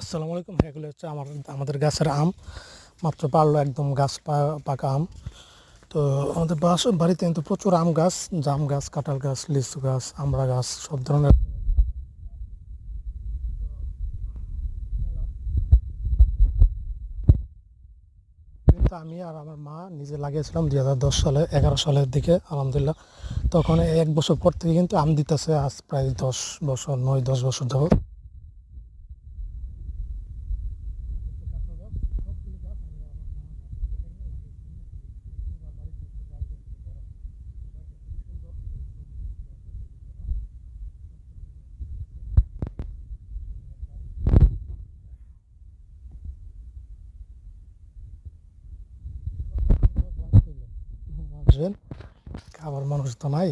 আসসালামু আলাইকুম। এগুলো হচ্ছে আমাদের গাছের আম। মাত্র পারলো একদম গাছ পাকা আম। তো আমাদের বাড়িতে কিন্তু প্রচুর আম গাছ, জাম গাছ, কাঁঠাল গাছ, লিচু গাছ, আমড়া গাছ, সব ধরনের। কিন্তু আমি আর আমার মা নিজে লাগিয়েছিলাম 2010 সালে, 11 সালের দিকে আলহামদুলিল্লাহ। তখন 1 বছর পর থেকে কিন্তু আম দিতেছে, আজ প্রায় 10 বছর, 9-10 বছর ধরে। আসবেন, খাবার মানুষ তো নাই।